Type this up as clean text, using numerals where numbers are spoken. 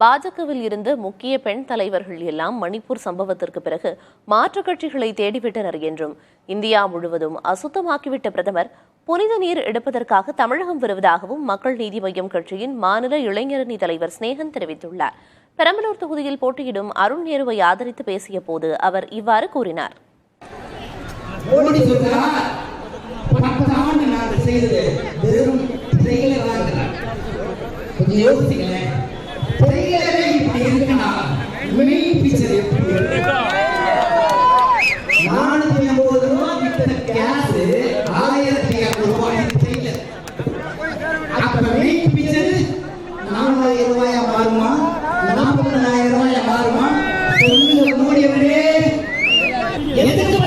பாஜகவில் இருந்த முக்கிய பெண் தலைவர்கள் எல்லாம் மணிப்பூர் சம்பவத்திற்கு பிறகு மாற்றுக் கட்சிகளை தேடிவிட்டனர் என்றும், இந்தியா முழுவதும் அசுத்தமாக்கிவிட்ட பிரதமர் புனித நீர் எடுப்பதற்காக தமிழகம் வருவதாகவும் மக்கள் நீதி மய்யம் கட்சியின் மாநில இளைஞரணி தலைவர் ஸ்நேகன் தெரிவித்துள்ளார். பெரம்பலூர் தொகுதியில் போட்டியிடும் அருண் நேருவை ஆதரித்து பேசிய போது அவர் இவ்வாறு கூறினார். எதுக்கு